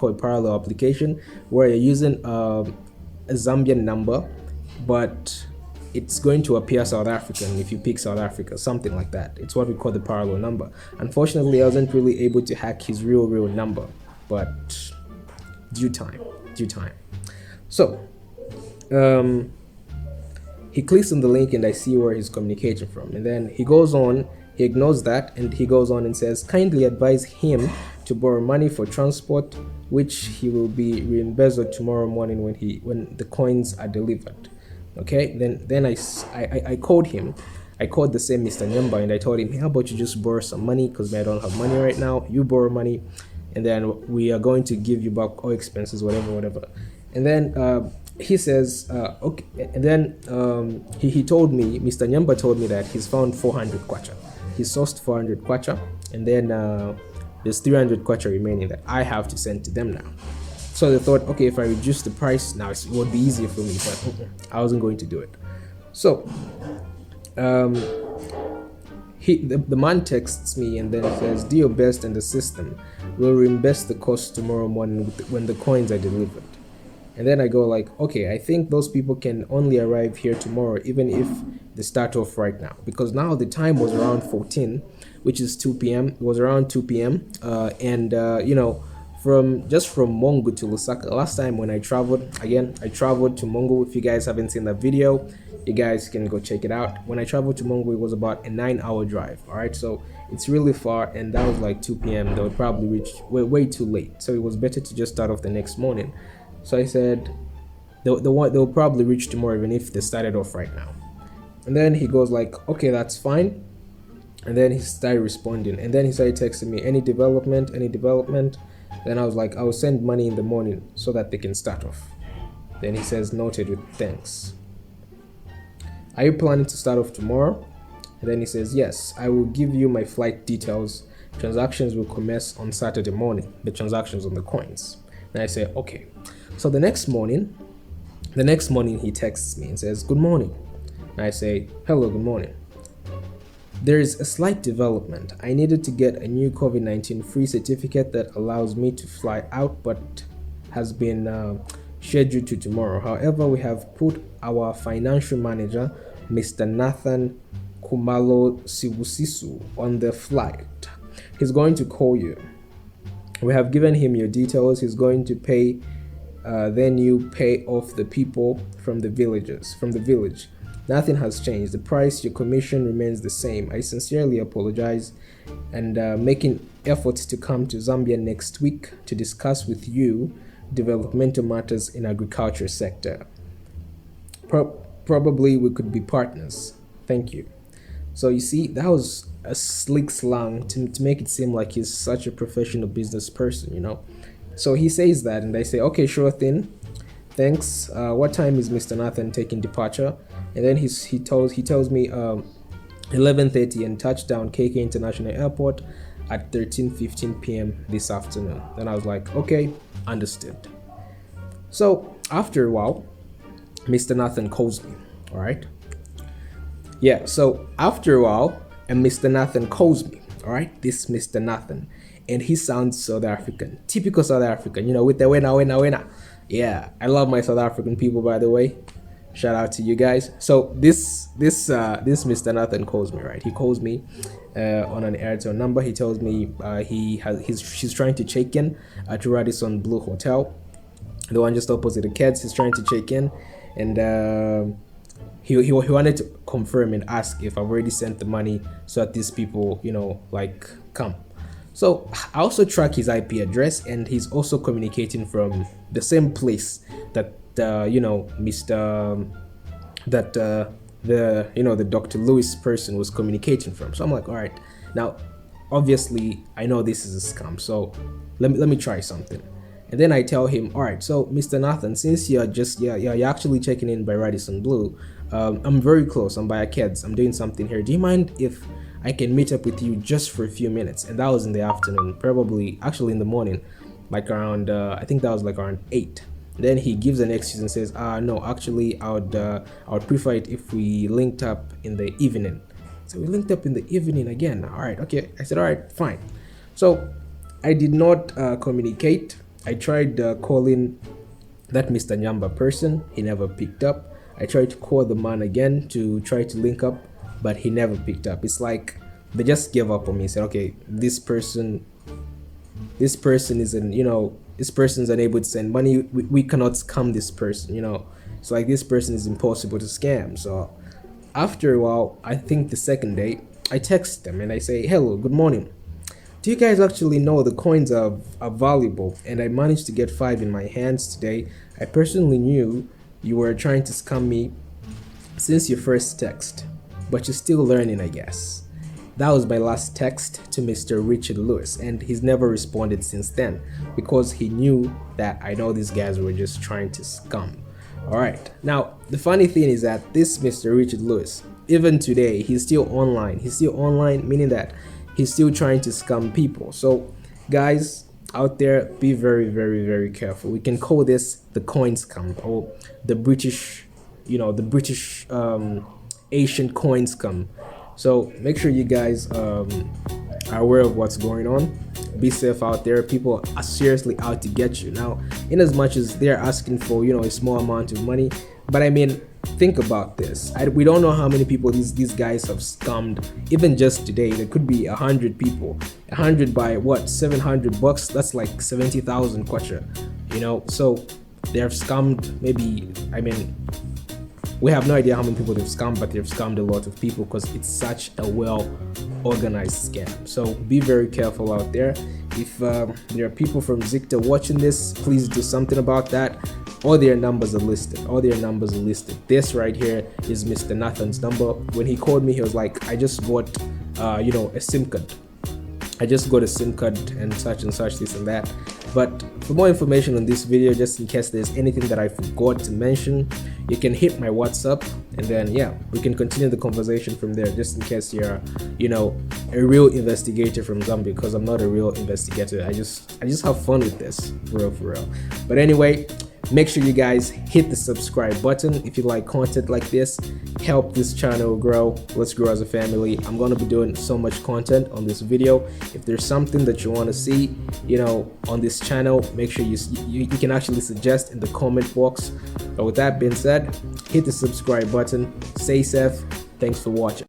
called parallel application, where you're using a Zambian number, but it's going to appear South African if you pick South Africa, something like that. It's what we call the parallel number. Unfortunately, I wasn't really able to hack his real number, but due time. So he clicks on the link and I see where he's communicating from, and then he goes on, he ignores that, and he goes on and says, kindly advise him to borrow money for transport, which he will be reimbursed tomorrow morning when the coins are delivered. Okay, then I called him. I called the same Mr. Nyamba and I told him, hey, how about you just borrow some money, because I don't have money right now, you borrow money, and then we are going to give you back all expenses, whatever. And then he says, okay, and then he told me, Mr. Nyamba told me that he's found 400 kwacha. He sourced 400 kwacha, and then there's 300 kwacha remaining that I have to send to them now. So they thought, okay, if I reduce the price now, it would be easier for me, but I wasn't going to do it. So the man texts me and then says, do your best and the system will reimburse the cost tomorrow morning when the coins are delivered. And then I go like, okay, I think those people can only arrive here tomorrow, even if they start off right now, because now the time was around 14, which is 2 p.m. It was around 2 p.m. And you know, from Mongo to Lusaka. Last time when I traveled to Mongo. If you guys haven't seen that video, you guys can go check it out. When I traveled to Mongo, it was about a 9-hour drive. All right, so it's really far, and that was like 2 p.m. They would probably reach way too late, so it was better to just start off the next morning. So I said they'll probably reach tomorrow even if they started off right now. And then he goes like, okay, that's fine. And then he started responding, and then he started texting me, any development. Then I was like, I will send money in the morning so that they can start off. Then he says, noted, with thanks. Are you planning to start off tomorrow? And then he says, yes, I will give you my flight details. Transactions will commence on Saturday morning, the transactions on the coins. And I say, okay. So the next morning he texts me and says, good morning. And I say, hello, good morning. There is a slight development. I needed to get a new COVID-19 free certificate that allows me to fly out, but has been scheduled to tomorrow. However, we have put our financial manager, Mr. Nathan Kumalo Sibusisu, on the flight. He's going to call you. We have given him your details. He's going to pay. Then you pay off the people from the village. Nothing has changed. The price, your commission remains the same. I sincerely apologize, and making efforts to come to Zambia next week to discuss with you developmental matters in agriculture sector. Probably we could be partners. Thank you. So you see, that was a slick slang to make it seem like he's such a professional business person, you know. So he says that, and I say, okay, sure thing. Thanks. What time is Mr. Nathan taking departure? And then he tells me 11:30 and touchdown KK International Airport at 13:15 p.m. this afternoon. Then I was like, okay, understood. So after a while, Mr. Nathan calls me. All right. Yeah. So after a while, and Mr. Nathan calls me. All right. This Mr. Nathan, and he sounds South African, typical South African. You know, with the wena. Yeah, I love my South African people, by the way. Shout out to you guys. So this Mr. Nathan calls me, right? He calls me on an Airtel number. He tells me she's trying to check in at Radisson Blue Hotel, the one just opposite the Kids. He's trying to check in, and he wanted to confirm and ask if I've already sent the money so that these people, you know, like come. So I also track his IP address, and he's also communicating from the same place that the Dr. Lewis person was communicating from. So I'm like, all right, now obviously I know this is a scam, so let me try something. And then I tell him, all right, so Mr. Nathan, since you're actually checking in by Radisson Blue, I'm very close. I'm by a Kids. I'm doing something here. Do you mind if I can meet up with you just for a few minutes? And that was in the afternoon, actually in the morning, like around I think that was like around 8. Then he gives an excuse and says, no, actually I would prefer it if we linked up in the evening. So we linked up in the evening again. All right, okay. I said, all right, fine. So I did not communicate I tried calling that Mr. Nyamba person. He never picked up. I tried to call the man again to try to link up, but he never picked up. It's like they just gave up on me. Said, okay, this person isn't, this person's unable to send money. We cannot scam this person. It's like this person is impossible to scam. So after a while, I think the second day, I text them and I say, hello, good morning. Do you guys actually know the coins are valuable? And I managed to get 5 in my hands today. I personally knew you were trying to scam me since your first text, but you're still learning, I guess. That was my last text to Mr. Richard Lewis, and he's never responded since then because he knew that I know these guys were just trying to scam. Alright, now the funny thing is that this Mr. Richard Lewis, even today, he's still online. He's still online, meaning that he's still trying to scam people. So guys out there, be very, very, very careful. We can call this the coin scam, or the British, Asian coin scam. So make sure you guys are aware of what's going on. Be safe out there. People are seriously out to get you. Now, in as much as they're asking for, a small amount of money, but I mean, think about this. We don't know how many people these guys have scammed. Even just today, there could be 100 people. 100 by what? $700. That's like 70,000 kwacha. So they have scammed maybe. I mean, we have no idea how many people they've scammed, but they've scammed a lot of people because it's such a well organized scam. So be very careful out there. If there are people from Zikta watching this, please do something about that. All their numbers are listed. This right here is Mr. Nathan's number. When he called me, he was like, I just got a SIM card. I just got a SIM card and such, this and that. But for more information on this video, just in case there's anything that I forgot to mention, you can hit my WhatsApp, and then we can continue the conversation from there, just in case you're a real investigator from Zambia, because I'm not a real investigator. I just have fun with this, for real. But anyway, make sure you guys hit the subscribe button if you like content like this. Help this channel grow. Let's grow as a family. I'm gonna be doing so much content on this video. If there's something that you want to see on this channel, make sure you can actually suggest in the comment box. But with that being said, hit the subscribe button. Stay safe. Thanks for watching.